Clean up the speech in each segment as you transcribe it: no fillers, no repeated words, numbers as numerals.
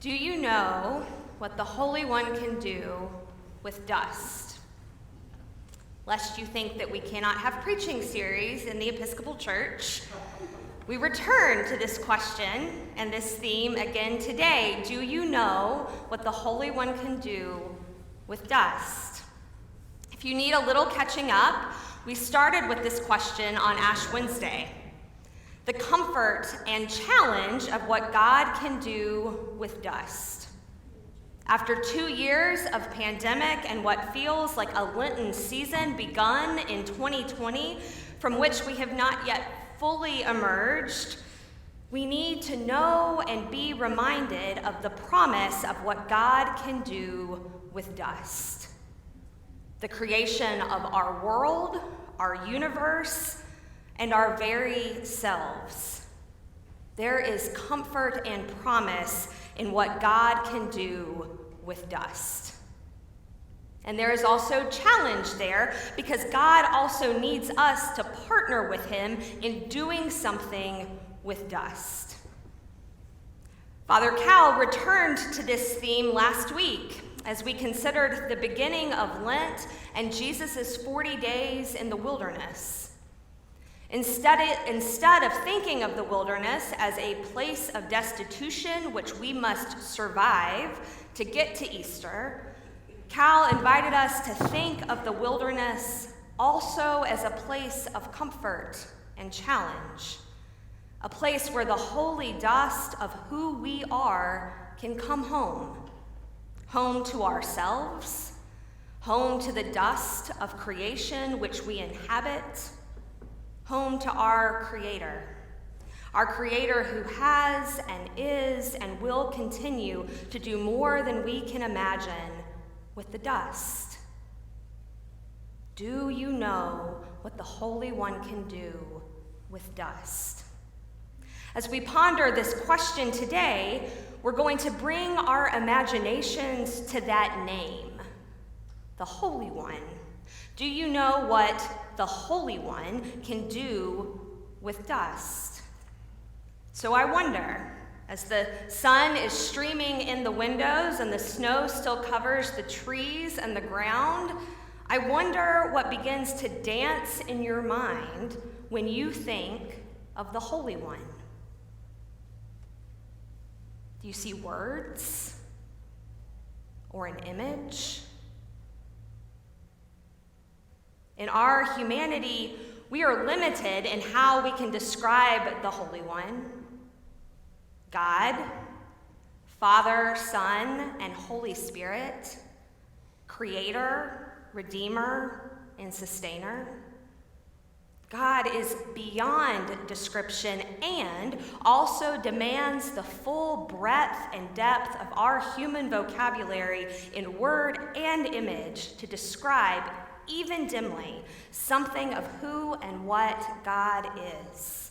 Do you know what the Holy One can do with dust? Lest you think that we cannot have preaching series in the Episcopal Church, we return to this question and this theme again today. Do you know what the Holy One can do with dust? If you need a little catching up, we started with this question on Ash Wednesday. The comfort and challenge of what God can do with dust. After 2 years of pandemic and what feels like a Lenten season begun in 2020, from which we have not yet fully emerged, we need to know and be reminded of the promise of what God can do with dust. The creation of our world, our universe, and our very selves. There is comfort and promise in what God can do with dust. And there is also challenge there because God also needs us to partner with him in doing something with dust. Father Cal returned to this theme last week as we considered the beginning of Lent and Jesus' 40 days in the wilderness. Instead of thinking of the wilderness as a place of destitution which we must survive to get to Easter, Cal invited us to think of the wilderness also as a place of comfort and challenge, a place where the holy dust of who we are can come home to ourselves, home to the dust of creation which we inhabit, home to our Creator who has and is and will continue to do more than we can imagine with the dust. Do you know what the Holy One can do with dust? As we ponder this question today, we're going to bring our imaginations to that name, the Holy One. Do you know what the Holy One can do with dust? So I wonder, as the sun is streaming in the windows and the snow still covers the trees and the ground, I wonder what begins to dance in your mind when you think of the Holy One. Do you see words or an image? In our humanity, we are limited in how we can describe the Holy One. God, Father, Son, and Holy Spirit, Creator, Redeemer, and Sustainer. God is beyond description and also demands the full breadth and depth of our human vocabulary in word and image to describe, even dimly, something of who and what God is.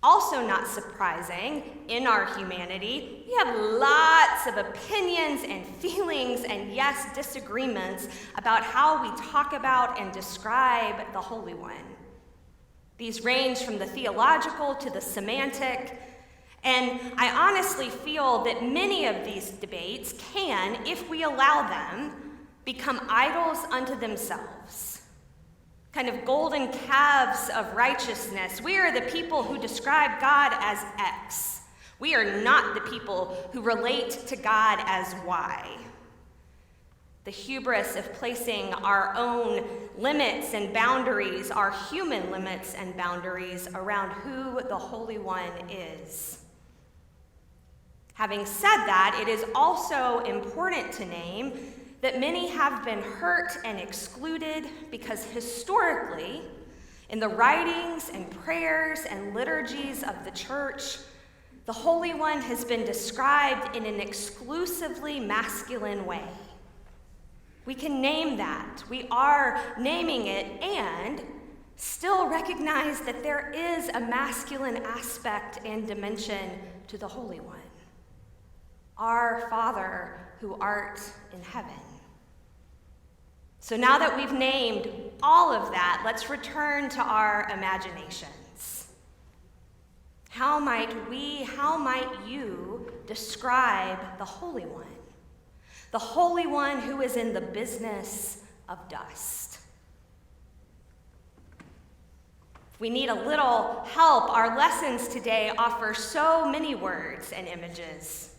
Also not surprising, in our humanity, we have lots of opinions and feelings and, yes, disagreements about how we talk about and describe the Holy One. These range from the theological to the semantic, and I honestly feel that many of these debates can, if we allow them, become idols unto themselves. Kind of golden calves of righteousness. We are the people who describe God as X. We are not the people who relate to God as Y. The hubris of placing our own limits and boundaries, our human limits and boundaries around who the Holy One is. Having said that, it is also important to name that many have been hurt and excluded because historically, in the writings and prayers and liturgies of the church, the Holy One has been described in an exclusively masculine way. We can name that. We are naming it and still recognize that there is a masculine aspect and dimension to the Holy One. Our Father who art in heaven. So now that we've named all of that, let's return to our imaginations. How might you describe the Holy One who is in the business of dust. If we need a little help, our lessons today offer so many words and images.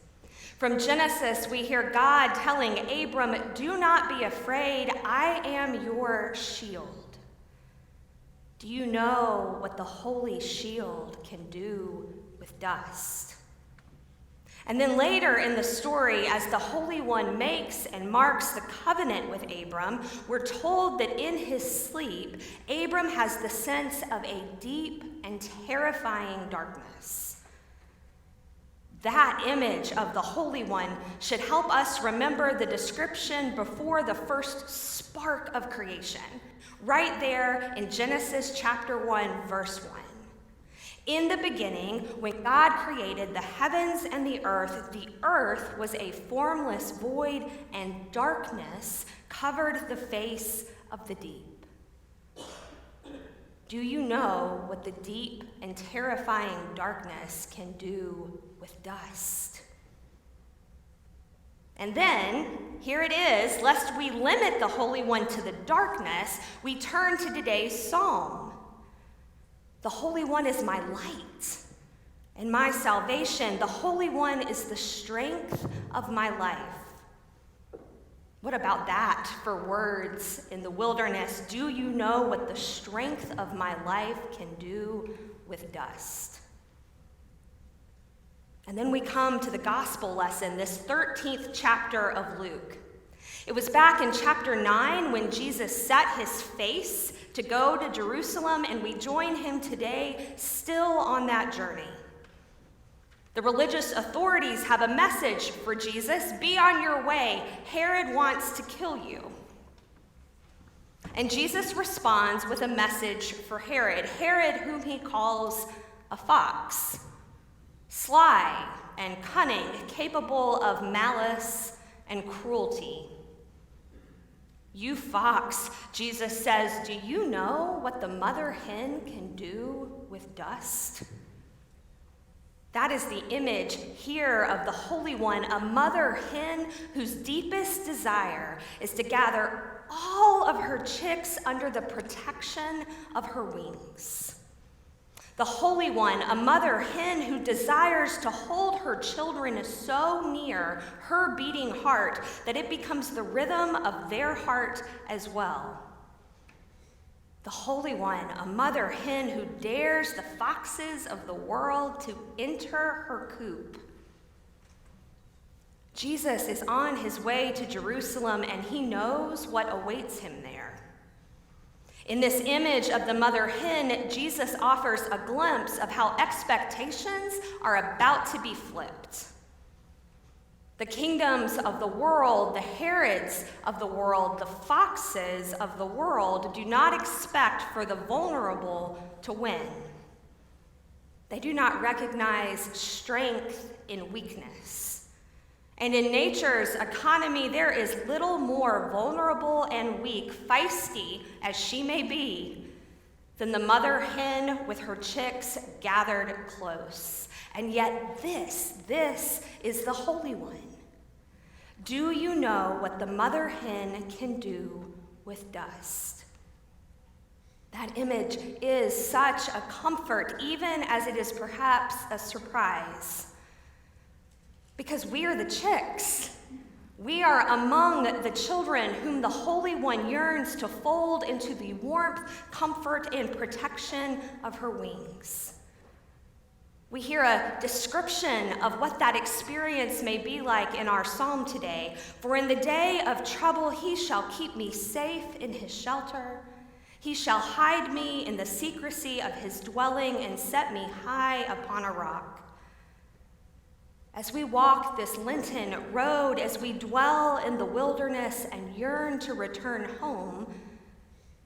From Genesis, we hear God telling Abram, "Do not be afraid, I am your shield." Do you know what the holy shield can do with dust? And then later in the story, as the Holy One makes and marks the covenant with Abram, we're told that in his sleep, Abram has the sense of a deep and terrifying darkness. That image of the Holy One should help us remember the description before the first spark of creation, right there in Genesis chapter 1, verse 1. In the beginning, when God created the heavens and the earth was a formless void, and darkness covered the face of the deep. Do you know what the deep and terrifying darkness can do with dust? And then, here it is, lest we limit the Holy One to the darkness, we turn to today's psalm. The Holy One is my light and my salvation. The Holy One is the strength of my life. What about that for words in the wilderness? Do you know what the strength of my life can do with dust? And then we come to the gospel lesson, this 13th chapter of Luke. It was back in chapter 9 when Jesus set his face to go to Jerusalem, and we join him today still on that journey. The religious authorities have a message for Jesus: be on your way, Herod wants to kill you. And Jesus responds with a message for Herod, whom he calls a fox, sly and cunning, capable of malice and cruelty. You fox, Jesus says, do you know what the mother hen can do with dust? That is the image here of the Holy One, a mother hen whose deepest desire is to gather all of her chicks under the protection of her wings. The Holy One, a mother hen who desires to hold her children so near her beating heart that it becomes the rhythm of their heart as well. The Holy One, a mother hen who dares the foxes of the world to enter her coop. Jesus is on his way to Jerusalem, and he knows what awaits him there. In this image of the mother hen, Jesus offers a glimpse of how expectations are about to be flipped. The kingdoms of the world, the Herods of the world, the foxes of the world do not expect for the vulnerable to win. They do not recognize strength in weakness. And in nature's economy, there is little more vulnerable and weak, feisty as she may be, than the mother hen with her chicks gathered close. And yet this is the Holy One. Do you know what the mother hen can do with dust? That image is such a comfort, even as it is perhaps a surprise. Because we are the chicks. We are among the children whom the Holy One yearns to fold into the warmth, comfort, and protection of her wings. We hear a description of what that experience may be like in our psalm today. For in the day of trouble, he shall keep me safe in his shelter. He shall hide me in the secrecy of his dwelling and set me high upon a rock. As we walk this Lenten road, as we dwell in the wilderness and yearn to return home,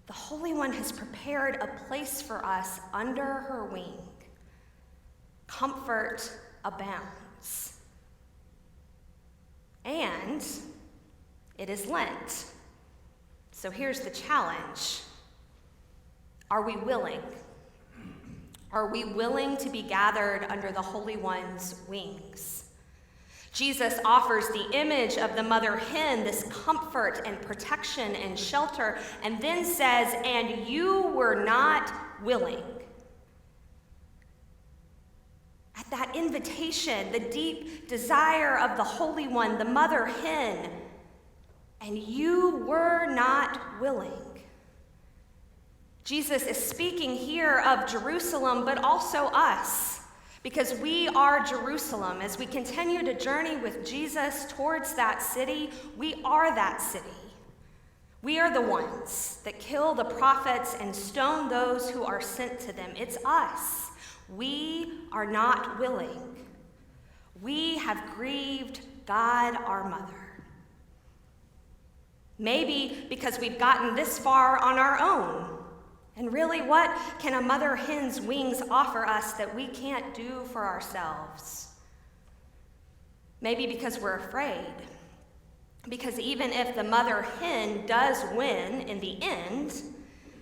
the Holy One has prepared a place for us under her wing. Comfort abounds. And it is Lent. So here's the challenge. Are we willing? Are we willing to be gathered under the Holy One's wings? Jesus offers the image of the mother hen, this comfort and protection and shelter, and then says, "And you were not willing." At that invitation, the deep desire of the Holy One, the mother hen, and you were not willing. Jesus is speaking here of Jerusalem, but also us. Because we are Jerusalem. As we continue to journey with Jesus towards that city, we are that city. We are the ones that kill the prophets and stone those who are sent to them. It's us. We are not willing. We have grieved God, our mother. Maybe because we've gotten this far on our own. And really, what can a mother hen's wings offer us that we can't do for ourselves? Maybe because we're afraid. Because even if the mother hen does win in the end,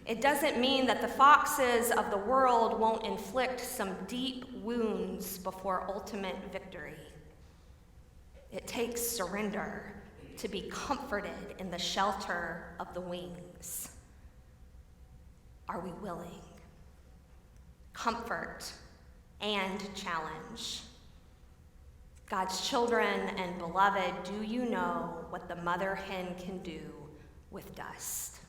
it doesn't mean that the foxes of the world won't inflict some deep wounds before ultimate victory. It takes surrender to be comforted in the shelter of the wings. Are we willing? Comfort and challenge. God's children and beloved, do you know what the mother hen can do with dust?